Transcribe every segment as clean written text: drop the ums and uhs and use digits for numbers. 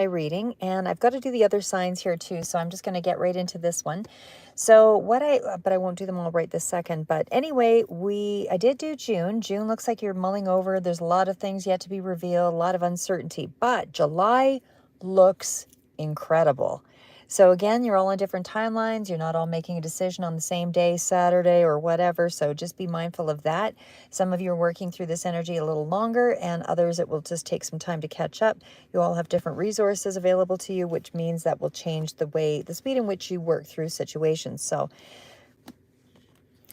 my reading, and I've got to do the other signs here too, so I'm just going to get right into this one. So but I won't do them all right this second. But anyway, I did do June. June looks like you're mulling over. There's a lot of things yet to be revealed, a lot of uncertainty, but July looks incredible. So again, you're all on different timelines. You're not all making a decision on the same day, Saturday or whatever. So just be mindful of that. Some of you are working through this energy a little longer, and others it will just take some time to catch up. You all have different resources available to you, which means that will change the speed in which you work through situations. So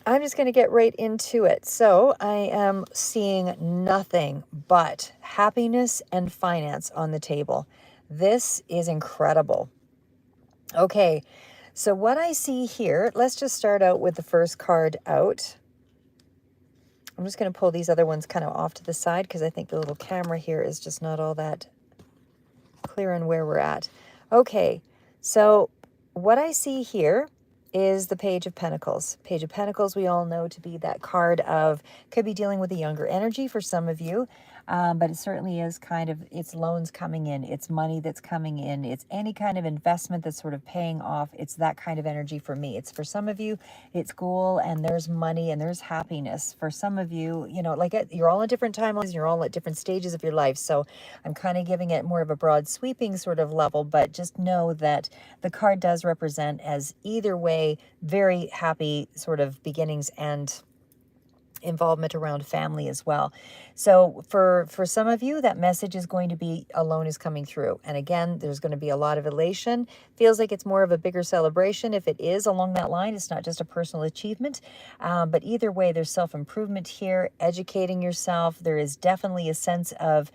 I'm just going to get right into it. So I am seeing nothing but happiness and finance on the table. This is incredible. Okay, so what I see here, let's just start out with the first card out. I'm just going to pull these other ones kind of off to the side because I think the little camera here is just not all that clear on where we're at. Okay, so what I see here is the Page of Pentacles. Page of Pentacles we all know to be that card of, could be dealing with a younger energy for some of you, but it certainly is kind of, it's loans coming in, it's money that's coming in, it's any kind of investment that's sort of paying off. It's that kind of energy for me. It's for some of you, it's goal and there's money and there's happiness. For some of you, you're all at different timelines, you're all at different stages of your life. So I'm kind of giving it more of a broad sweeping sort of level, but just know that the card does represent, as either way, very happy sort of beginnings and involvement around family as well. So for some of you, that message is going to be alone is coming through. And again, there's going to be a lot of elation. Feels like it's more of a bigger celebration. If it is along that line, it's not just a personal achievement. But either way, there's self-improvement here, educating yourself. There is definitely a sense of,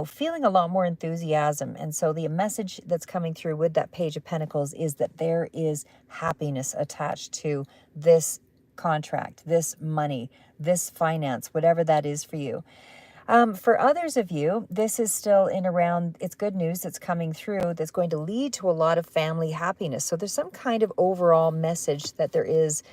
feeling a lot more enthusiasm. And so the message that's coming through with that Page of Pentacles is that there is happiness attached to this contract, this money, this finance, whatever that is for you. For others of you, this is still in around, it's good news that's coming through that's going to lead to a lot of family happiness. So there's some kind of overall message that there is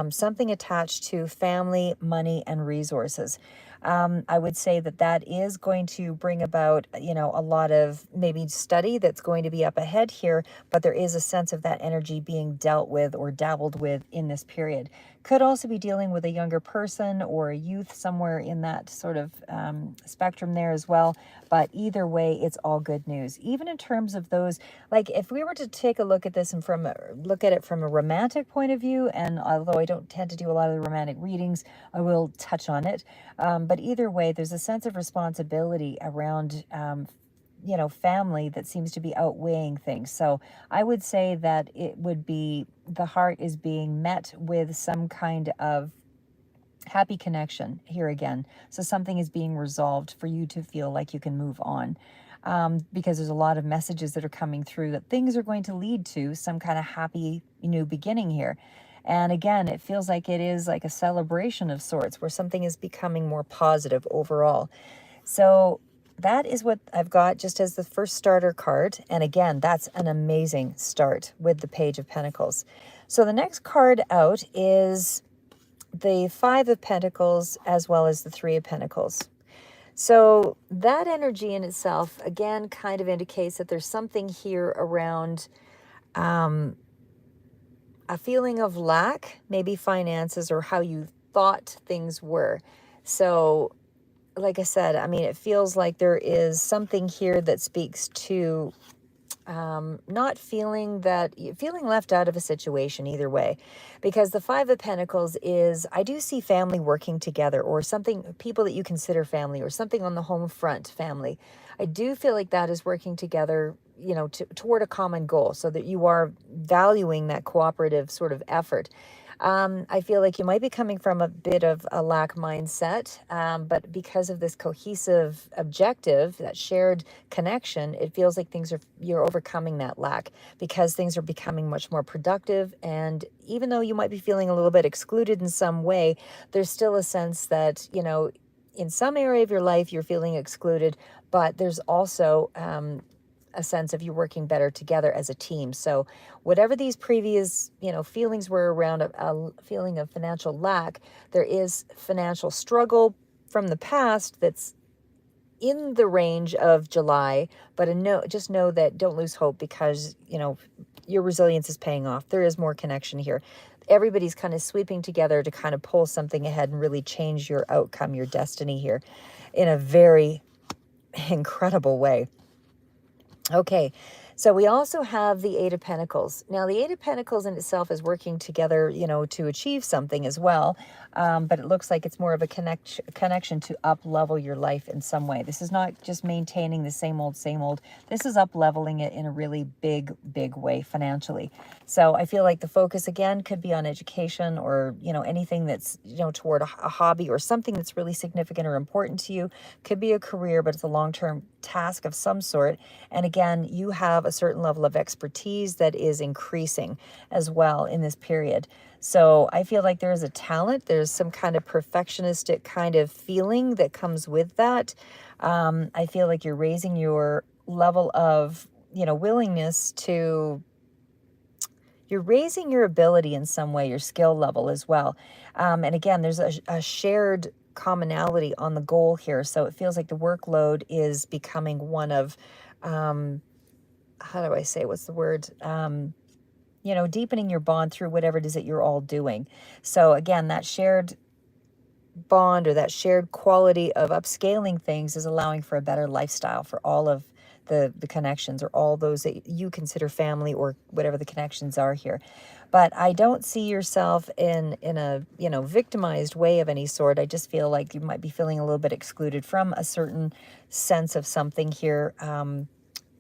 something attached to family, money, and resources. I would say that is going to bring about, a lot of maybe study that's going to be up ahead here, but there is a sense of that energy being dealt with or dabbled with in this period. Could also be dealing with a younger person or a youth somewhere in that sort of spectrum there as well. But either way, it's all good news. Even in terms of those, like if we were to take a look at this and look at it from a romantic point of view, and although I don't tend to do a lot of the romantic readings, I will touch on it. But either way, there's a sense of responsibility around family that seems to be outweighing things. So I would say that it would be, the heart is being met with some kind of happy connection here again. So something is being resolved for you to feel like you can move on. Because there's a lot of messages that are coming through that things are going to lead to some kind of happy new beginning here. And again, it feels like it is like a celebration of sorts where something is becoming more positive overall. So that is what I've got just as the first starter card. And again, that's an amazing start with the Page of Pentacles. So the next card out is the Five of Pentacles as well as the Three of Pentacles. So that energy in itself, again, kind of indicates that there's something here around a feeling of lack, maybe finances or how you thought things were. So like I said, I mean, it feels like there is something here that speaks to not feeling left out of a situation either way, because the Five of Pentacles is, I do see family working together or something, people that you consider family or something on the home front family. I do feel like that is working together, toward a common goal, so that you are valuing that cooperative sort of effort. I feel like you might be coming from a bit of a lack mindset, but because of this cohesive objective, that shared connection, it feels like you're overcoming that lack because things are becoming much more productive. And even though you might be feeling a little bit excluded in some way, there's still a sense that, in some area of your life, you're feeling excluded, but there's also a sense of you working better together as a team. So whatever these previous, feelings were around a feeling of financial lack, there is financial struggle from the past that's in the range of July, but just know that don't lose hope, because, you know, your resilience is paying off. There is more connection here. Everybody's kind of sweeping together to kind of pull something ahead and really change your outcome, your destiny here in a very incredible way. Okay, so we also have the Eight of Pentacles. Now, the Eight of Pentacles in itself is working together, you know, to achieve something as well. But it looks like it's more of a connection to up level your life in some way. This is not just maintaining the same old, same old. This is up leveling it in a really big, big way financially. So I feel like the focus again could be on education, or, you know, anything that's, you know, toward a hobby or something that's really significant or important to you. Could be a career, but it's a long-term task of some sort. And again, you have a certain level of expertise that is increasing as well in this period. So I feel like there is a talent, there's some kind of perfectionistic kind of feeling that comes with that. I feel like you're raising your level of, you know, willingness to, you're raising your ability in some way, your skill level as well. And again, there's a shared commonality on the goal here. So it feels like the workload is becoming one of, how do I say, what's the word? You know, deepening your bond through whatever it is that you're all doing. So again, that shared bond, or that shared quality of upscaling things, is allowing for a better lifestyle for all of the connections, or all those that you consider family, or whatever the connections are here. But I don't see yourself in a, you know, victimized way of any sort. I just feel like you might be feeling a little bit excluded from a certain sense of something here.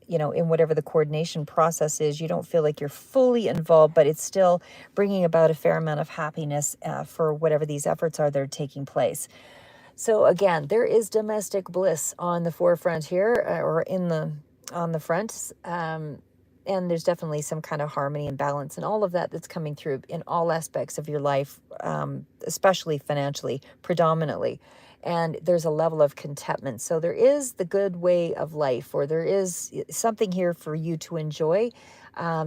You know, in whatever the coordination process is, you don't feel like you're fully involved, but it's still bringing about a fair amount of happiness for whatever these efforts are that are taking place. So again, there is domestic bliss on the forefront here, or on the front. And there's definitely some kind of harmony and balance and all of that that's coming through in all aspects of your life, especially financially, predominantly. And there's a level of contentment. So there is the good way of life, or there is something here for you to enjoy,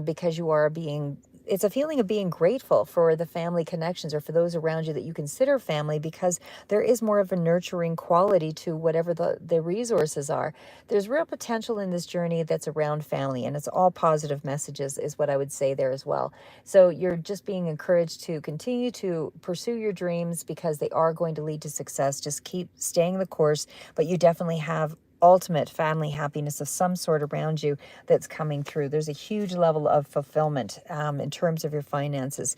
because you are being, it's a feeling of being grateful for the family connections, or for those around you that you consider family, because there is more of a nurturing quality to whatever the resources are. There's real potential in this journey that's around family, and it's all positive messages is what I would say there as well. So you're just being encouraged to continue to pursue your dreams, because they are going to lead to success. Just keep staying the course, but you definitely have ultimate family happiness of some sort around you that's coming through. There's a huge level of fulfillment in terms of your finances.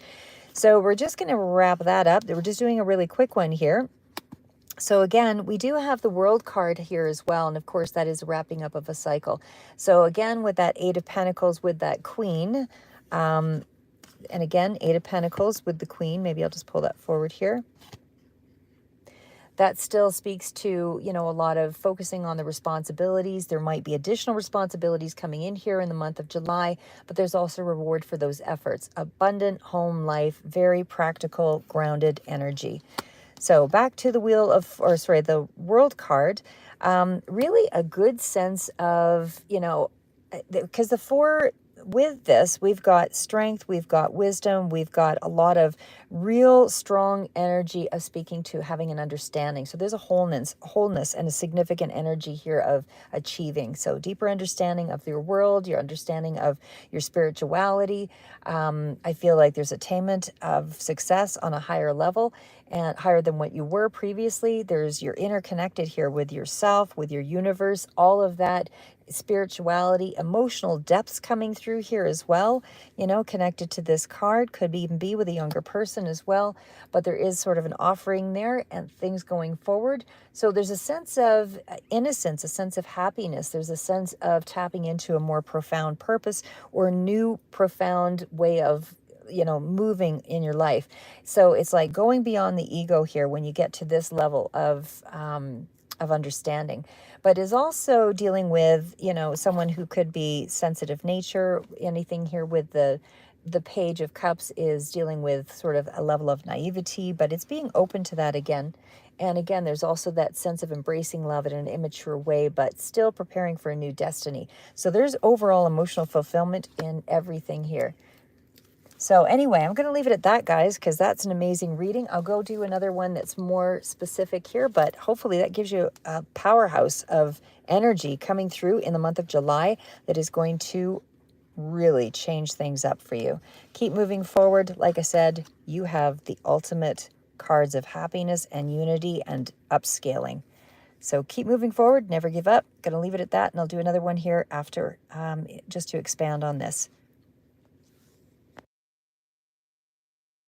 So we're just going to wrap that up. We're just doing a really quick one here. So again, we do have the World card here as well. And of course, that is wrapping up of a cycle. So again, with that Eight of Pentacles, with that Queen, and again, Eight of Pentacles with the Queen. Maybe I'll just pull that forward here. That still speaks to, you know, a lot of focusing on the responsibilities. There might be additional responsibilities coming in here in the month of July, but there's also reward for those efforts. Abundant home life, very practical, grounded energy. So back to the the World card. Really a good sense of, you know, because the four, with this, we've got strength, we've got wisdom, we've got a lot of real strong energy of speaking to having an understanding. So there's a wholeness and a significant energy here of achieving. So deeper understanding of your world, your understanding of your spirituality. I feel like there's attainment of success on a higher level, and higher than what you were previously. You're interconnected here with yourself, with your universe, all of that spirituality, emotional depths coming through here as well, you know, connected to this card. Could even be with a younger person as well, but there is sort of an offering there and things going forward. So there's a sense of innocence, a sense of happiness. There's a sense of tapping into a more profound purpose, or a new profound way of, you know, moving in your life. So it's like going beyond the ego here when you get to this level of understanding, but is also dealing with, you know, someone who could be sensitive nature. Anything here with the Page of Cups is dealing with sort of a level of naivety, but it's being open to that again. And again, there's also that sense of embracing love in an immature way, but still preparing for a new destiny. So there's overall emotional fulfillment in everything here. So anyway, I'm going to leave it at that, guys, because that's an amazing reading. I'll go do another one that's more specific here, but hopefully that gives you a powerhouse of energy coming through in the month of July that is going to really change things up for you. Keep moving forward. Like I said, you have the ultimate cards of happiness and unity and upscaling. So keep moving forward, never give up. Going to leave it at that, and I'll do another one here after just to expand on this.